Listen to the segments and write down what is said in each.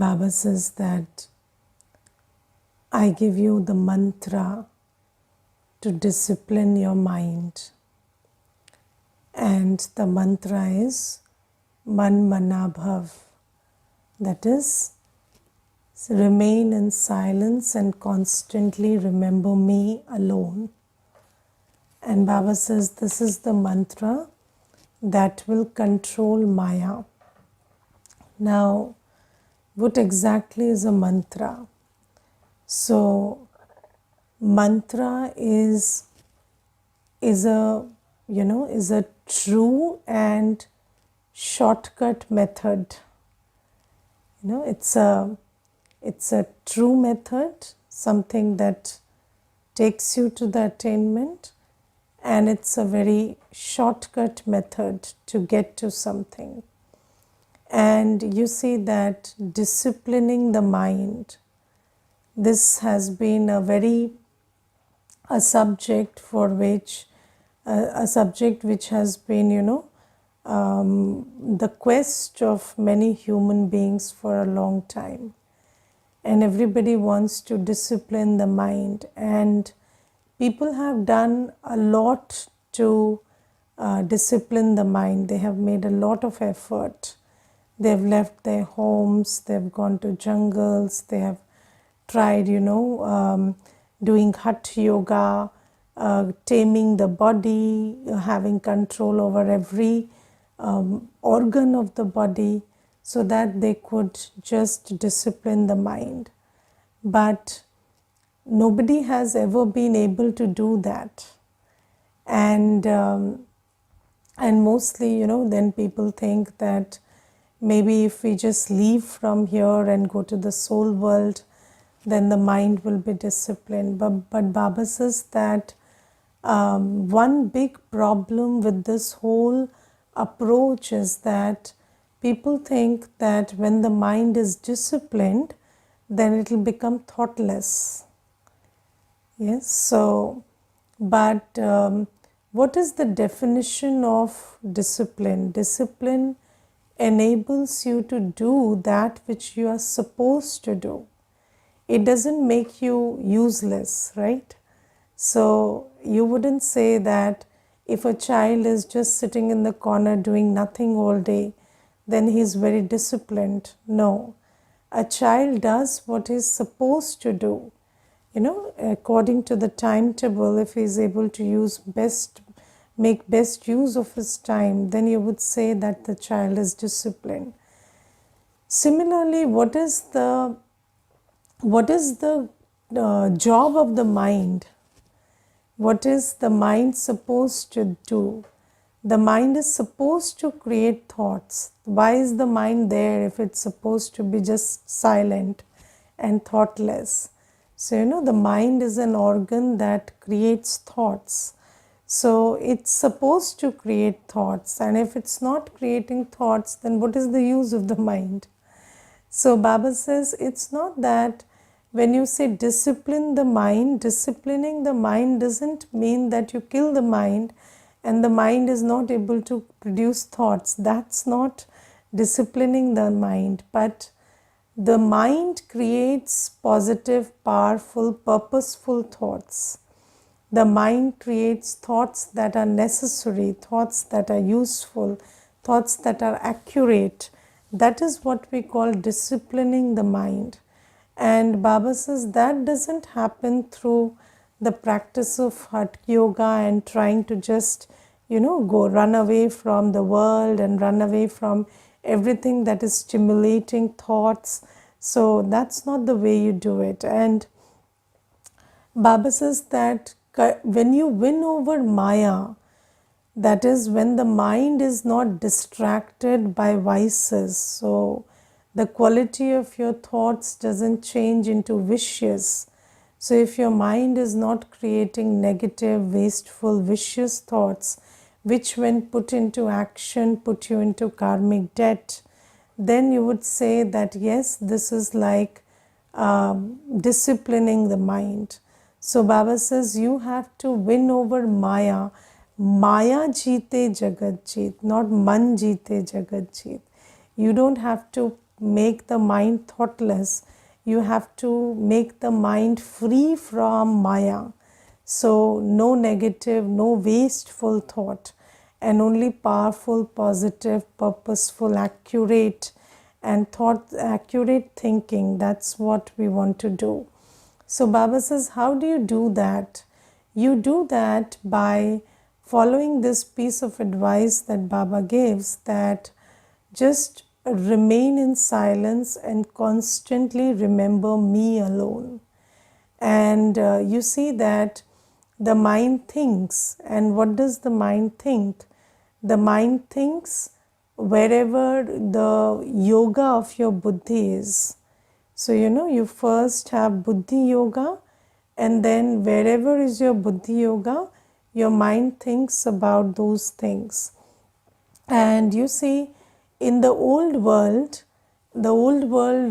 Baba says that I give you the mantra to discipline your mind. And the mantra is Man Manabhav. That is, remain in silence and constantly remember me alone. And Baba says this is the mantra that will control Maya. Now, what exactly is a mantra? So, mantra is a true and shortcut method. It's a true method, something that takes you to the attainment, and it's a very shortcut method to get to something. And you see that disciplining the mind, this has been a subject for which a subject which has been the quest of many human beings for a long time, and everybody wants to discipline the mind, and people have done a lot to discipline the mind. They have made a lot of effort. They've left their homes, they've gone to jungles, they have tried doing hatha yoga, taming the body, having control over every organ of the body, so that they could just discipline the mind. But nobody has ever been able to do that. And mostly, then people think that maybe if we just leave from here and go to the soul world, then the mind will be disciplined. But Baba says that one big problem with this whole approach is that people think that when the mind is disciplined, then it will become thoughtless. Yes, so, but what is the definition of discipline? Discipline enables you to do that which you are supposed to do. It doesn't make you useless, right? So you wouldn't say that if a child is just sitting in the corner doing nothing all day, then he's very disciplined. No, a child does what he's supposed to do. According to the timetable, if he's able to make best use of his time, then you would say that the child is disciplined. Similarly, what is the job of the mind? What is the mind supposed to do? The mind is supposed to create thoughts. Why is the mind there if it's supposed to be just silent and thoughtless? So, the mind is an organ that creates thoughts. So, it's supposed to create thoughts. And if it's not creating thoughts, then what is the use of the mind? So, Baba says it's not that when you say discipline the mind, disciplining the mind doesn't mean that you kill the mind and the mind is not able to produce thoughts. That's not disciplining the mind, but the mind creates positive, powerful, purposeful thoughts. The mind creates thoughts that are necessary, thoughts that are useful, thoughts that are accurate. That is what we call disciplining the mind. And Baba says that doesn't happen through the practice of hatha yoga and trying to just, go run away from the world and run away from everything that is stimulating thoughts. So that's not the way you do it. And Baba says that when you win over Maya, that is when the mind is not distracted by vices. So the quality of your thoughts doesn't change into vicious. So if your mind is not creating negative, wasteful, vicious thoughts, which when put into action put you into karmic debt, then you would say that yes, this is like disciplining the mind. So Baba says you have to win over Maya. Maya jeete jagat jeet, not man jeete jagat jeet. You don't have to make the mind thoughtless, you have to make the mind free from Maya. So no negative, no wasteful thought, and only powerful, positive, purposeful, accurate and accurate thinking. That's what we want to do. So Baba says, how do you do that? You do that by following this piece of advice that Baba gives, that just remain in silence and constantly remember me alone. And you see that the mind thinks. And what does the mind think? The mind thinks wherever the yoga of your buddhi is. So, you first have buddhi yoga, and then wherever is your buddhi yoga, your mind thinks about those things. And you see, in the old world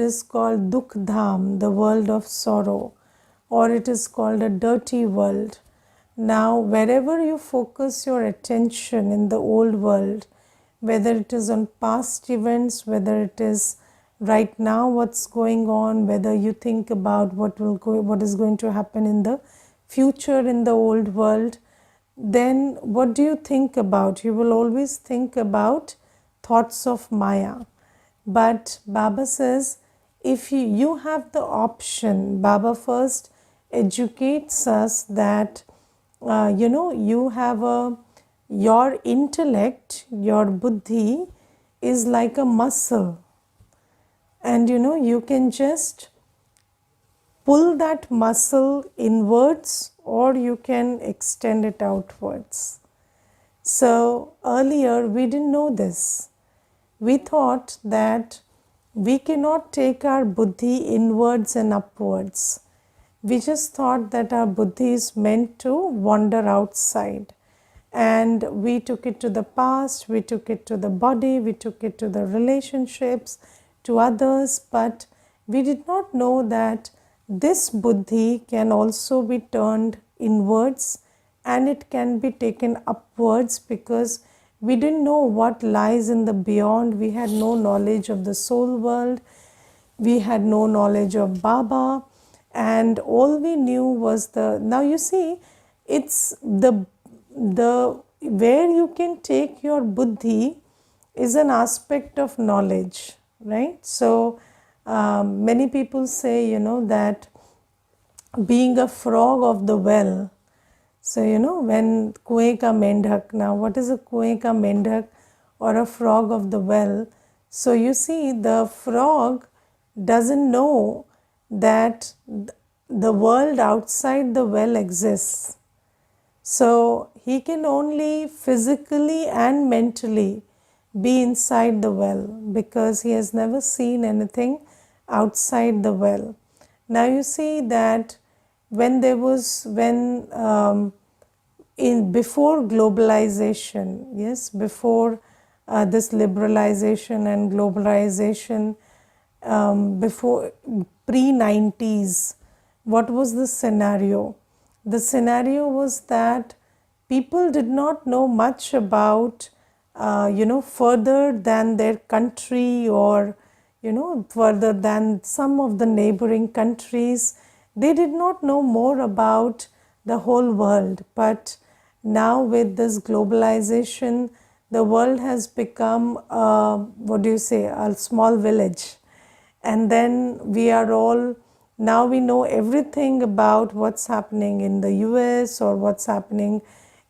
is called Dukh Dham, the world of sorrow, or it is called a dirty world. Now, wherever you focus your attention in the old world, whether it is on past events, whether it is right now what's going on, whether you think about what is going to happen in the future in the old world, then what do you think about? You will always think about thoughts of Maya. But Baba says, if you have the option, Baba first educates us that you have your intellect, your buddhi is like a muscle, and you can just pull that muscle inwards or you can extend it outwards. So earlier we didn't know this. We thought that we cannot take our buddhi inwards and upwards. We just thought that our buddhi is meant to wander outside. And we took it to the past, we took it to the body, we took it to the relationships, to others, but we did not know that this buddhi can also be turned inwards and it can be taken upwards, because we didn't know what lies in the beyond. We had no knowledge of the soul world, we had no knowledge of Baba, and all we knew was now you see, it's the where you can take your buddhi is an aspect of knowledge, right? So many people say, that being a frog of the well. So, when kuएं का मेंढक, now what is a kuएं का मेंढक or a frog of the well? So you see, the frog doesn't know that the world outside the well exists. So he can only physically and mentally be inside the well, because he has never seen anything outside the well. Now you see that before globalization, yes, before this liberalization and globalization, before pre-90s, what was the scenario? The scenario was that people did not know much about, further than their country, or, further than some of the neighboring countries. They did not know more about the whole world. But now with this globalization, the world has become, a small village. And then now we know everything about what's happening in the US, or what's happening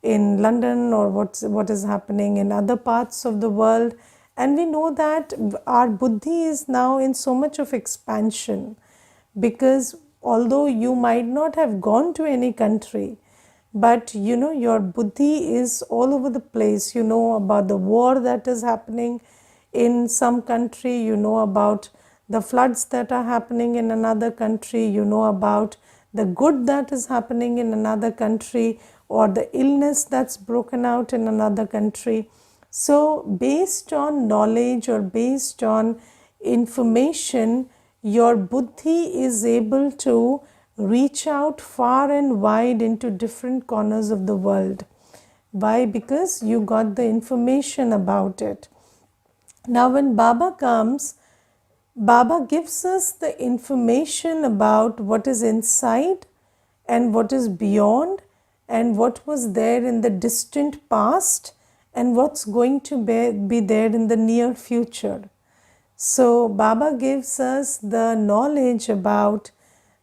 in London, or what is happening in other parts of the world. And we know that our buddhi is now in so much of expansion, because although you might not have gone to any country, but your buddhi is all over the place. You know about the war that is happening in some country, you know about the floods that are happening in another country, you know about the good that is happening in another country, or the illness that's broken out in another country. So based on knowledge, or based on information, your buddhi is able to reach out far and wide into different corners of the world. Why? Because you got the information about it. Now when Baba comes, Baba gives us the information about what is inside and what is beyond, and what was there in the distant past and what's going to be there in the near future. So, Baba gives us the knowledge about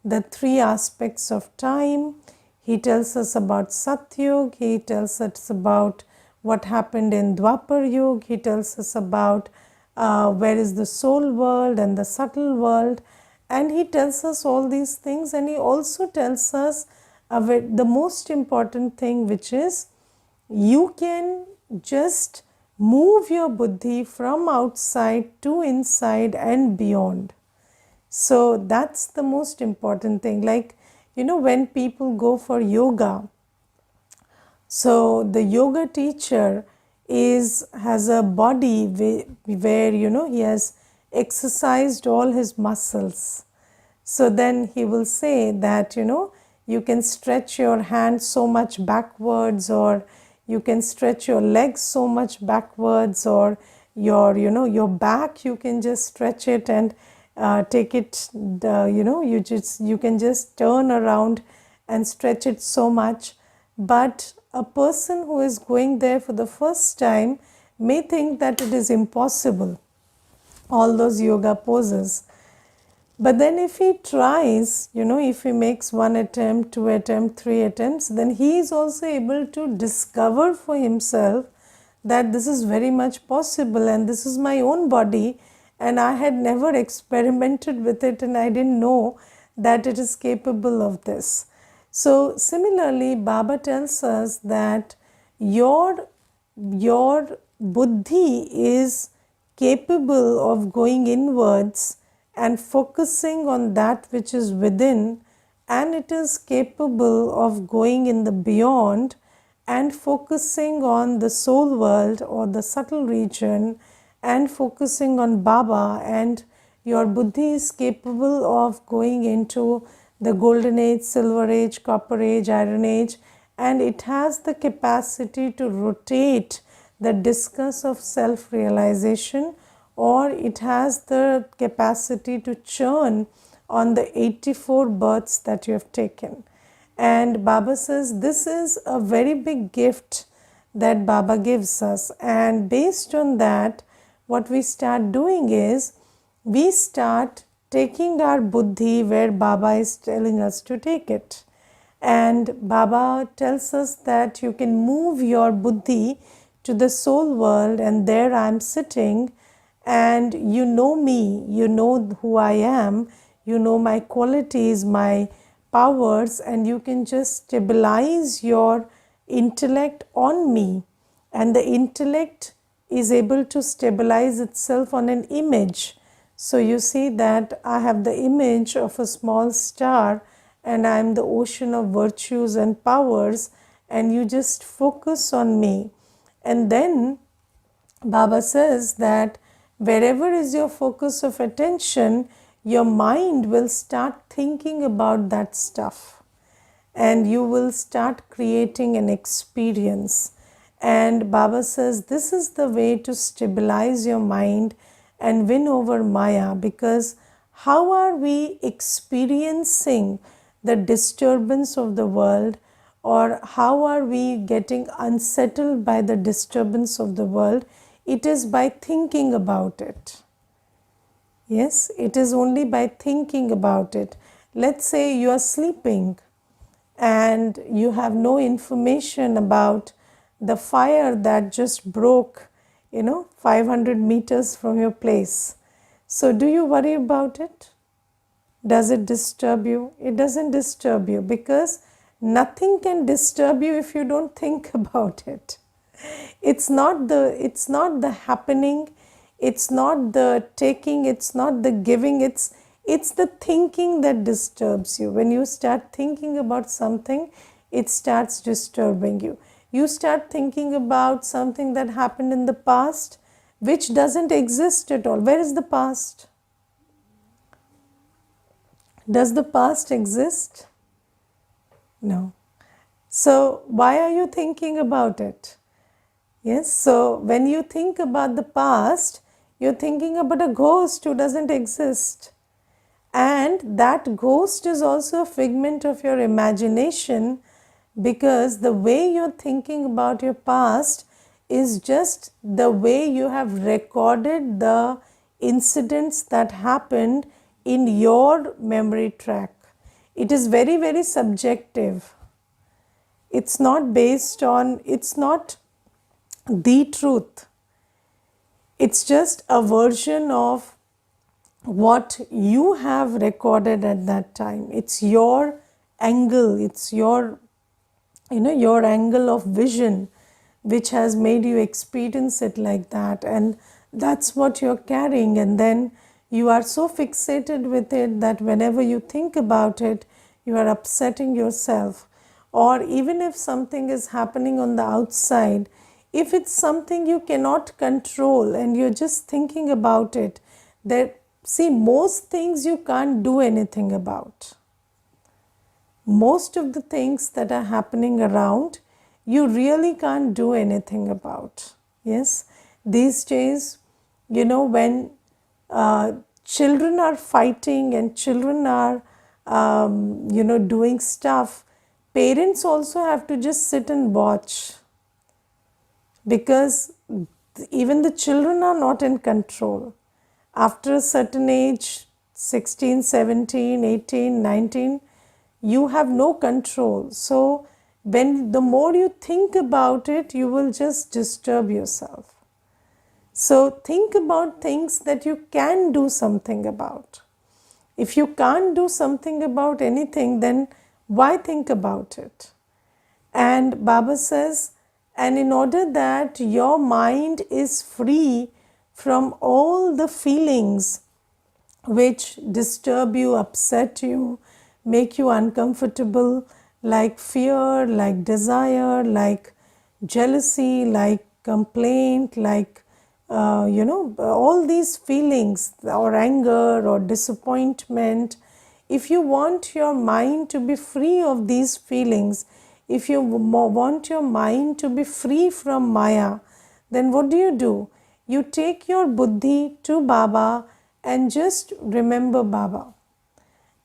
the three aspects of time. He tells us about Satyug, he tells us about what happened in Dwapar Yuga, he tells us about where is the soul world and the subtle world, and he tells us all these things, and he also tells us the most important thing, which is you can just move your buddhi from outside to inside and beyond. So that's the most important thing. Like, when people go for yoga, so the yoga teacher has a body where he has exercised all his muscles. So then he will say that you can stretch your hand so much backwards, or you can stretch your legs so much backwards, or your back, you can just stretch it and take it, you can just turn around and stretch it so much. But a person who is going there for the first time may think that it is impossible, all those yoga poses. But then if he tries, if he makes one attempt, two attempts, three attempts, then he is also able to discover for himself that this is very much possible, and this is my own body, and I had never experimented with it, and I didn't know that it is capable of this. So similarly, Baba tells us that your buddhi is capable of going inwards and focusing on that which is within, and it is capable of going in the beyond and focusing on the soul world or the subtle region and focusing on Baba, and your buddhi is capable of going into the golden age, silver age, copper age, iron age, and it has the capacity to rotate the discus of self-realization, or it has the capacity to churn on the 84 births that you have taken. And Baba says this is a very big gift that Baba gives us, and based on that, what we start doing is we start taking our buddhi where Baba is telling us to take it. And Baba tells us that you can move your buddhi to the soul world, and there I am sitting, and you know me, you know who I am, you know my qualities, my powers, and you can just stabilize your intellect on me, and the intellect is able to stabilize itself on an image. So you see that I have the image of a small star, and I am the ocean of virtues and powers, and you just focus on me. And then Baba says that wherever is your focus of attention, your mind will start thinking about that stuff, and you will start creating an experience. And Baba says this is the way to stabilize your mind and win over Maya, because how are we experiencing the disturbance of the world, or how are we getting unsettled by the disturbance of the world? It is by thinking about it. Yes, it is only by thinking about it. Let's say you are sleeping and you have no information about the fire that just broke, 500 meters from your place. So do you worry about it? Does it disturb you? It doesn't disturb you, because nothing can disturb you if you don't think about it. It's not the happening, it's not the taking, it's not the giving, it's the thinking that disturbs you. When you start thinking about something, it starts disturbing you. You start thinking about something that happened in the past, which doesn't exist at all. Where is the past? Does the past exist? No. So why are you thinking about it? Yes, so when you think about the past, You're thinking about a ghost who doesn't exist. And that ghost is also a figment of your imagination, because the way you're thinking about your past is just the way you have recorded the incidents that happened in your memory track. It is very, very subjective. It's not based on, it's not the truth. It's just a version of what you have recorded at that time. It's your angle, it's your, your angle of vision which has made you experience it like that, and that's what you're carrying. And then you are so fixated with it that whenever you think about it, you are upsetting yourself. Or even if something is happening on the outside, if it's something you cannot control and you're just thinking about it, that, see, most things you can't do anything about. Most of the things that are happening around, you really can't do anything about. Yes, these days, when children are fighting and children are, doing stuff, parents also have to just sit and watch, because even the children are not in control. After a certain age, 16, 17, 18, 19, you have no control. So when the more you think about it, you will just disturb yourself. So think about things that you can do something about. If you can't do something about anything, then why think about it? And Baba says, and in order that your mind is free from all the feelings which disturb you, upset you, make you uncomfortable, like fear, like desire, like jealousy, like complaint, like all these feelings, or anger or disappointment. If you want your mind to be free of these feelings, if you want your mind to be free from Maya, then what do? You take your buddhi to Baba and just remember Baba.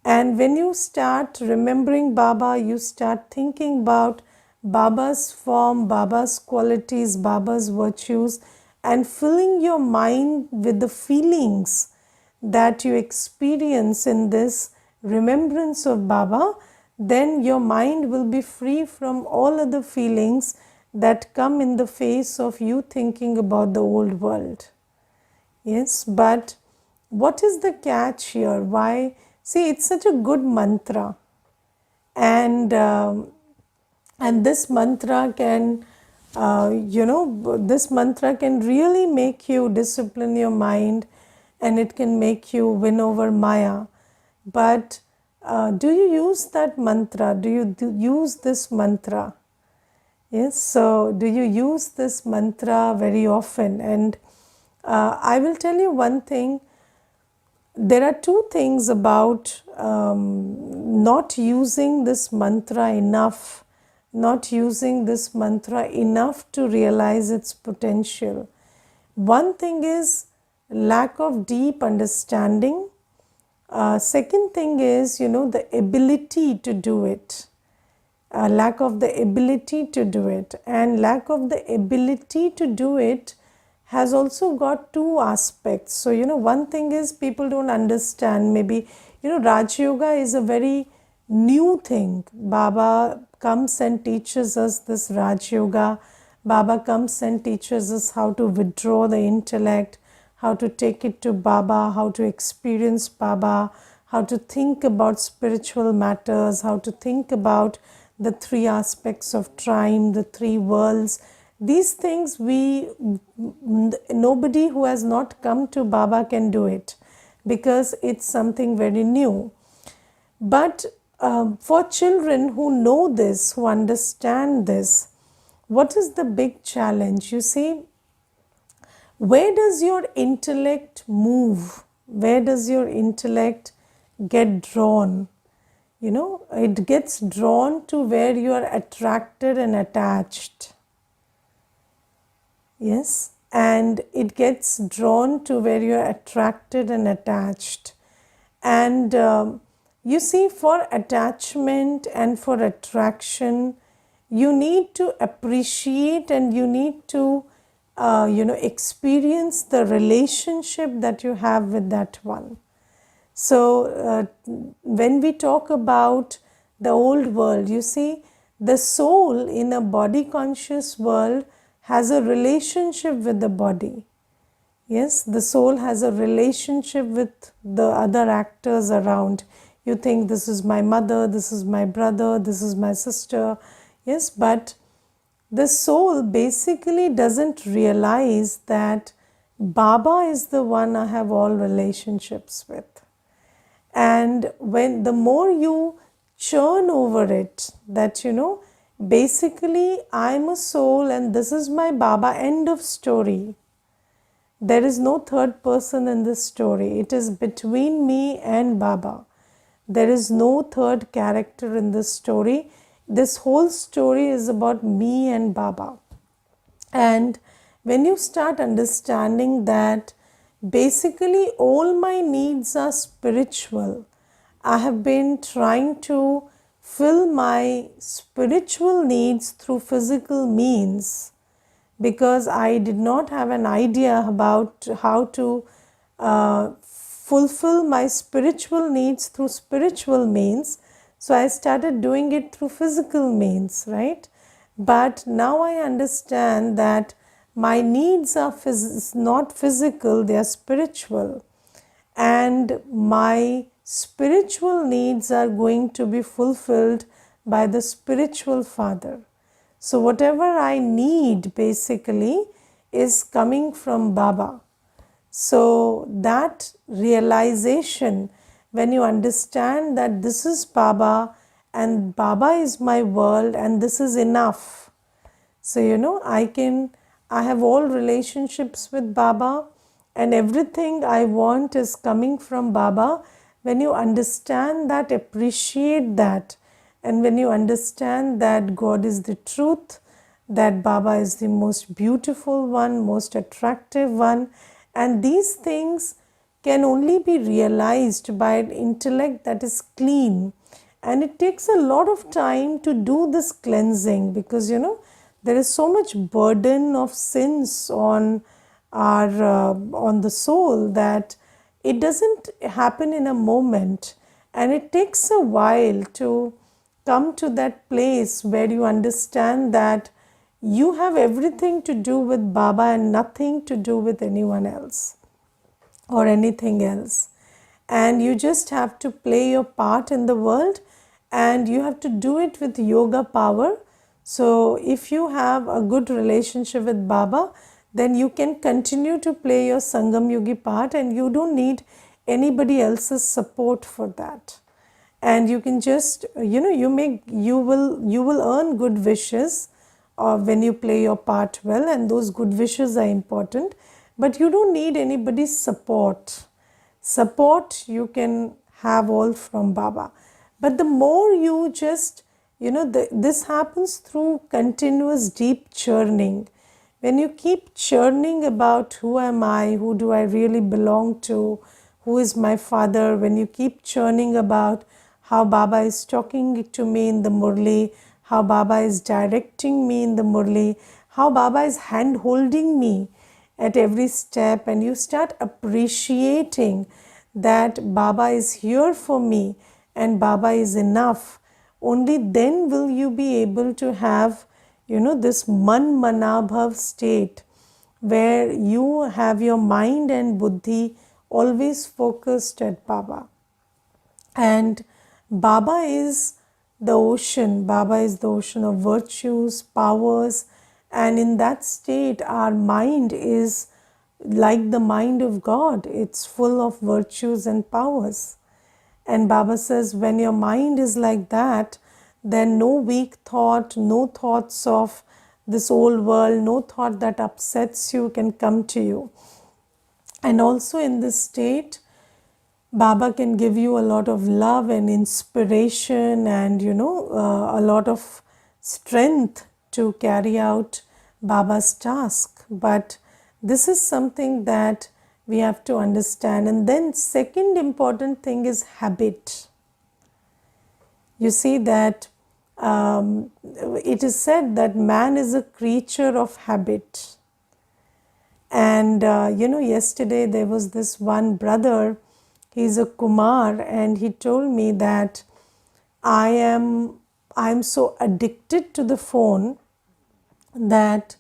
And when you start remembering Baba, you start thinking about Baba's form, Baba's qualities, Baba's virtues, and filling your mind with the feelings that you experience in this remembrance of Baba, then your mind will be free from all other feelings that come in the face of you thinking about the old world. Yes, but what is the catch here? Why? See, it's such a good mantra, and this mantra can, this mantra can really make you discipline your mind, and it can make you win over Maya. But do you use that mantra? Do you use this mantra? Yes, so do you use this mantra very often? And I will tell you one thing. There are two things about not using this mantra enough, not using this mantra enough to realize its potential. One thing is lack of deep understanding. Second thing is, the ability to do it. Lack of the ability to do it. And lack of the ability to do it has also got two aspects. So, one thing is people don't understand. Maybe, Raj Yoga is a very new thing. Baba comes and teaches us this Raj Yoga. Baba comes and teaches us how to withdraw the intellect, how to take it to Baba, how to experience Baba, how to think about spiritual matters, how to think about the three aspects of time, the three worlds. These things nobody who has not come to Baba can do it, because it's something very new. But for children who know this, who understand this, what is the big challenge? You see, where does your intellect move? Where does your intellect get drawn? It gets drawn to where you are attracted and attached. Yes, and it gets drawn to where you're attracted and attached. And you see, for attachment and for attraction, you need to appreciate and you need to experience the relationship that you have with that one. So when we talk about the old world, you see, the soul in a body conscious world has a relationship with the body. Yes, the soul has a relationship with the other actors around. You think, this is my mother, this is my brother, this is my sister. Yes, but the soul basically doesn't realize that Baba is the one I have all relationships with. And when the more you churn over it, that basically I'm a soul and this is my Baba, end of story. There is no third person in this story. It is between me and Baba. There is no third character in this story. This whole story is about me and Baba. And when you start understanding that basically all my needs are spiritual, I have been trying to fill my spiritual needs through physical means, because I did not have an idea about how to fulfill my spiritual needs through spiritual means. So I started doing it through physical means, right? But now I understand that my needs are not physical, they are spiritual. And my spiritual needs are going to be fulfilled by the spiritual Father. So whatever I need basically is coming from Baba. So that realization, when you understand that this is Baba and Baba is my world and this is enough. So I have all relationships with Baba and everything I want is coming from Baba. When you understand that, appreciate that, and when you understand that God is the truth, that Baba is the most beautiful one, most attractive one, and these things can only be realized by an intellect that is clean. And it takes a lot of time to do this cleansing, because there is so much burden of sins on on the soul that it doesn't happen in a moment, and it takes a while to come to that place where you understand that you have everything to do with Baba and nothing to do with anyone else or anything else. And you just have to play your part in the world, and you have to do it with yoga power. So if you have a good relationship with Baba, then you can continue to play your Sangam Yogi part, and you don't need anybody else's support for that. And you can just you will earn good wishes when you play your part well, and those good wishes are important, but you don't need anybody's support you can have all from Baba. But the more you just this happens through continuous deep churning. When you keep churning about who am I, who do I really belong to, who is my father, when you keep churning about how Baba is talking to me in the Murli, how Baba is directing me in the Murli, how Baba is hand holding me at every step, and you start appreciating that Baba is here for me and Baba is enough, only then will you be able to have this man manabhav state where you have your mind and buddhi always focused at Baba. And Baba is the ocean. Baba is the ocean of virtues, powers, and in that state our mind is like the mind of God. It's full of virtues and powers. And Baba says, when your mind is like that, then no weak thought, no thoughts of this old world, no thought that upsets you can come to you. And also in this state, Baba can give you a lot of love and inspiration and a lot of strength to carry out Baba's task. But This is something that we have to understand. And then second important thing is habit. You see that it is said that man is a creature of habit. And yesterday there was this one brother, he's a Kumar, and he told me that I'm so addicted to the phone that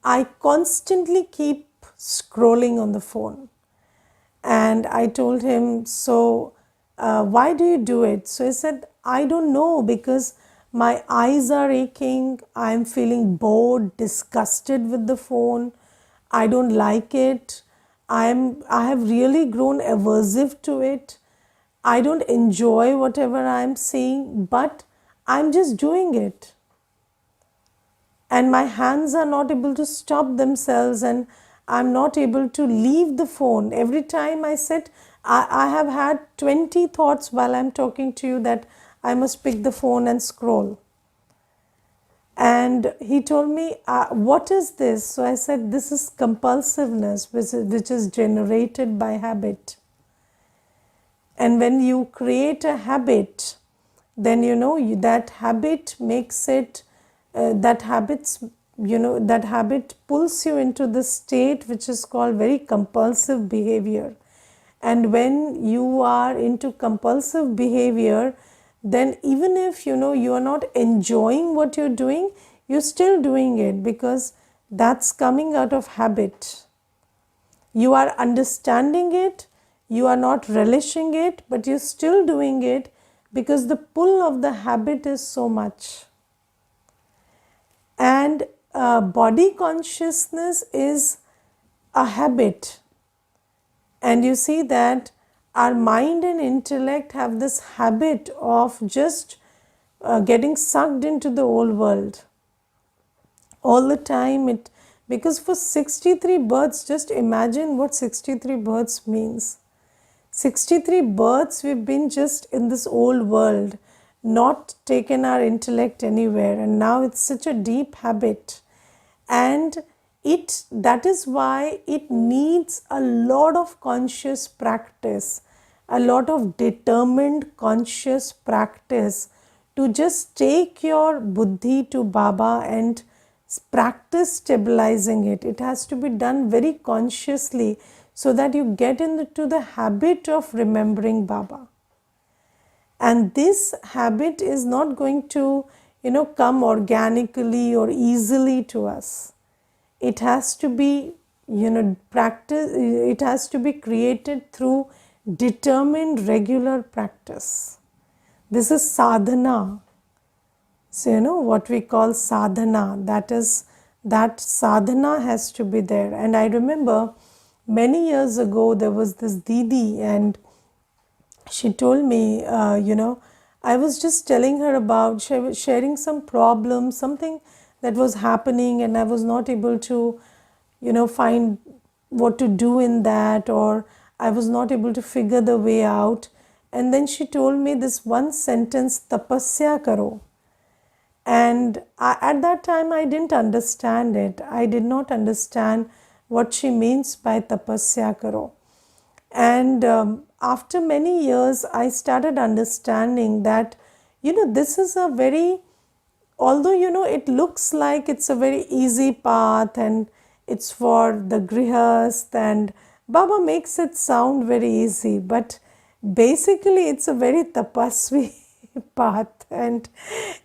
I constantly keep scrolling on the phone. And I told him, so why do you do it? So he said, I don't know, because my eyes are aching, I'm feeling bored, disgusted with the phone, I don't like it, I have really grown aversive to it, I don't enjoy whatever I'm seeing, but I'm just doing it. And my hands are not able to stop themselves, and I'm not able to leave the phone. Every time I sit, I have had 20 thoughts while I'm talking to you that I must pick the phone and scroll. And he told me, what is this? So I said, this is compulsiveness, which is generated by habit. And when you create a habit, then that habit makes it, that habit pulls you into the state which is called very compulsive behavior. And when you are into compulsive behavior, then even if you are not enjoying what you're doing, you're still doing it, because that's coming out of habit. You are understanding it, you are not relishing it, but you're still doing it because the pull of the habit is so much. And body consciousness is a habit. And you see that our mind and intellect have this habit of just getting sucked into the old world. All the time, because for 63 births, just imagine what 63 births means. 63 births we've been just in this old world, not taken our intellect anywhere, and now it's such a deep habit. And that is why it needs a lot of conscious practice, a lot of determined conscious practice to just take your buddhi to Baba and practice stabilizing it. It has to be done very consciously so that you get into the habit of remembering Baba. And this habit is not going to, come organically or easily to us. It has to be, practice, it has to be created through determined regular practice. This is sadhana. So, what we call sadhana, that sadhana has to be there. And I remember many years ago, there was this Didi, and she told me, I was just telling her about, sharing some problem, something that was happening, and I was not able to, find what to do in that, or I was not able to figure the way out. And then she told me this one sentence, tapasya karo. And at that time, I didn't understand it. I did not understand what she means by tapasya karo. And after many years, I started understanding that, this is a very, although, it looks like it's a very easy path and it's for the grihast, and Baba makes it sound very easy, but basically it's a very tapasvi path, and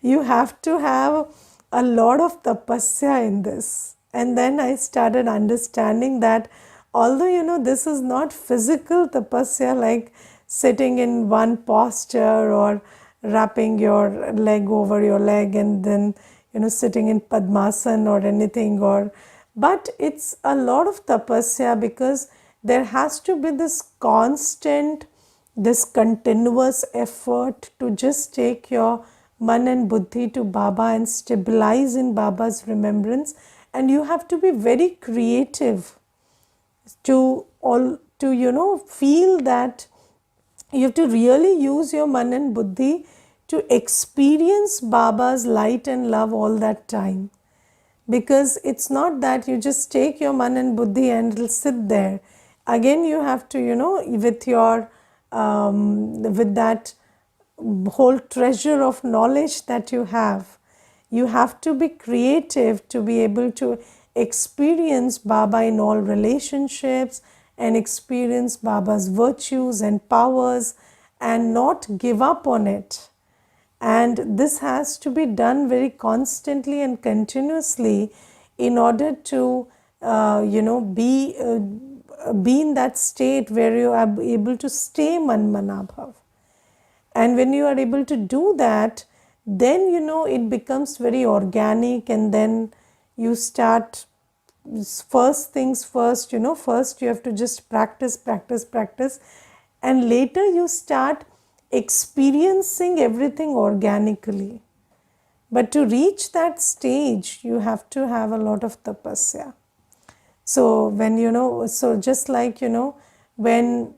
you have to have a lot of tapasya in this. And then I started understanding that although this is not physical tapasya like sitting in one posture or wrapping your leg over your leg and then sitting in padmasana or anything, but it's a lot of tapasya, because there has to be this constant, this continuous effort to just take your man and buddhi to Baba and stabilize in Baba's remembrance. And you have to be very creative to feel that you have to really use your man and buddhi to experience Baba's light and love all that time. because it's not that you just take your man and buddhi and it'll sit there. Again, you have to, with your with that whole treasure of knowledge that you have to be creative to be able to experience Baba in all relationships and experience Baba's virtues and powers and not give up on it. And this has to be done very constantly and continuously in order to be in that state where you are able to stay manmanabhav. And when you are able to do that, then it becomes very organic, and then you start, first things first, first you have to just practice, and later you start experiencing everything organically. But to reach that stage, you have to have a lot of tapasya. So when so just like when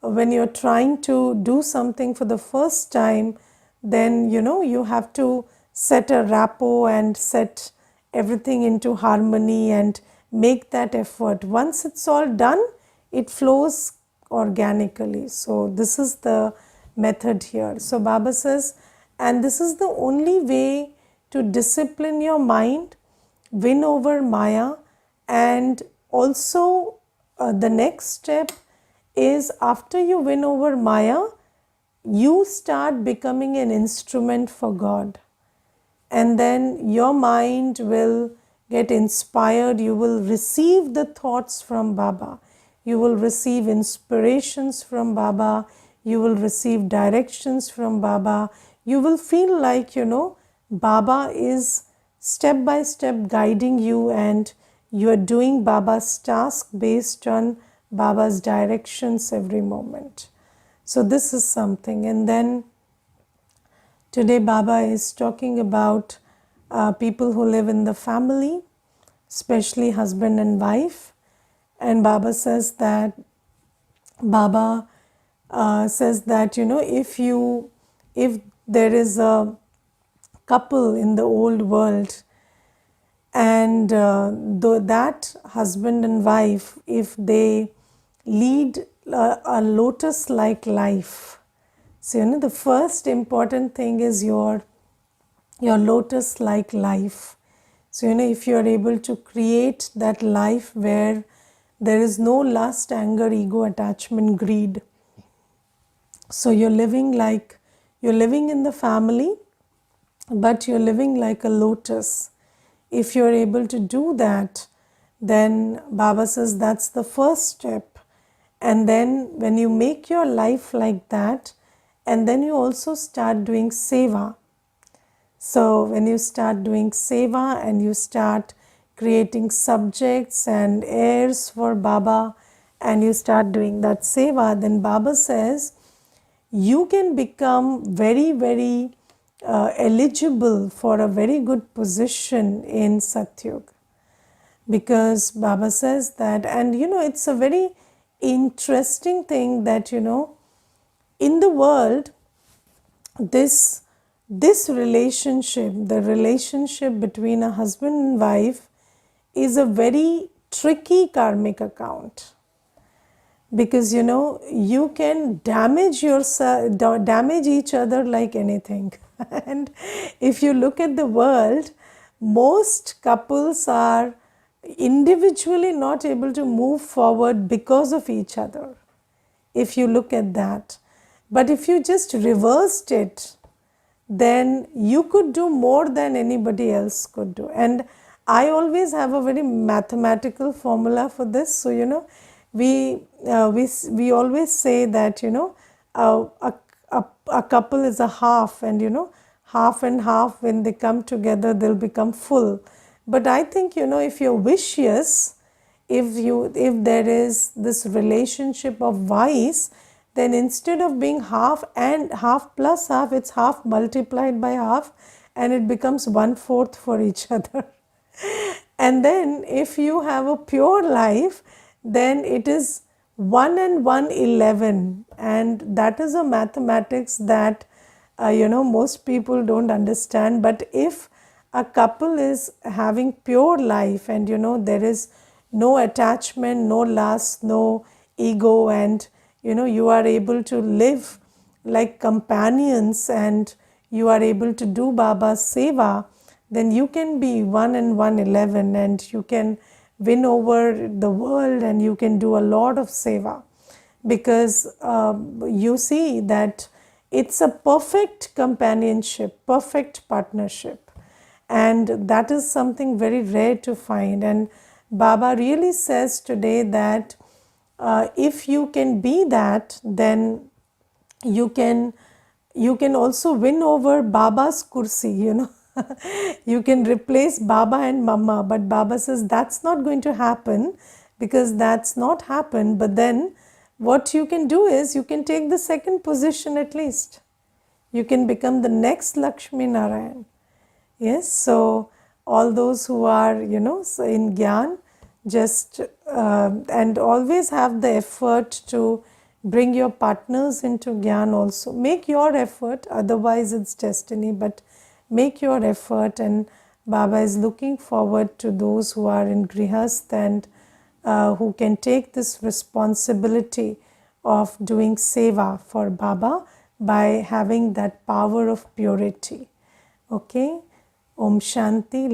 when you're trying to do something for the first time, then you have to set a rapport and set everything into harmony and make that effort. Once it's all done, it flows organically. So this is the method here. So Baba says, and this is the only way to discipline your mind, win over Maya, and also the next step is, after you win over Maya, you start becoming an instrument for God. And then your mind will get inspired, you will receive the thoughts from Baba, you will receive inspirations from Baba, you will receive directions from Baba, you will feel like Baba is step by step guiding you, and you are doing Baba's task based on Baba's directions every moment. So this is something. And then today Baba is talking about people who live in the family, especially husband and wife. And Baba says that if there is a couple in the old world, and though that husband and wife, if they lead a lotus-like life, so the first important thing is your lotus-like life. So if you are able to create that life where there is no lust, anger, ego, attachment, greed, so you're living in the family, but you're living like a lotus. If you're able to do that, then Baba says that's the first step. And then when you make your life like that, and then you also start doing seva. So when you start doing seva and you start creating subjects and heirs for Baba, and you start doing that seva, then Baba says you can become very, very eligible for a very good position in Satyug. Because Baba says that, and it's a very interesting thing that in the world, this relationship, the relationship between a husband and wife, is a very tricky karmic account. Because you can damage yourself, damage each other like anything. And if you look at the world, most couples are individually not able to move forward because of each other, if you look at that. But if you just reversed it, then you could do more than anybody else could do. And I always have a very mathematical formula for this. So we always say that a couple is a half, and half and half, when they come together they'll become full. But I think if you're vicious, if there is this relationship of vice, then instead of being half and half plus half, it's half multiplied by half, and it becomes 1/4 for each other. And then if you have a pure life, then it is 1 and 1 11, and that is a mathematics that most people don't understand. But if a couple is having pure life, and there is no attachment, no lust, no ego, and you are able to live like companions, and you are able to do Baba's seva, then you can be 1 and 111, and you can win over the world, and you can do a lot of seva, because you see that it's a perfect companionship, perfect partnership, and that is something very rare to find. And Baba really says today that if you can be that, then you can also win over Baba's kursi, you can replace Baba and Mama, but Baba says that's not going to happen, because that's not happened. But then what you can do is you can take the second position at least. You can become the next Lakshmi Narayan. Yes, so all those who are, so in Gyan, just and always have the effort to bring your partners into Gyan also. Make your effort, otherwise it's destiny, but make your effort, and Baba is looking forward to those who are in Grihast and who can take this responsibility of doing seva for Baba by having that power of purity. Okay, Om Shanti.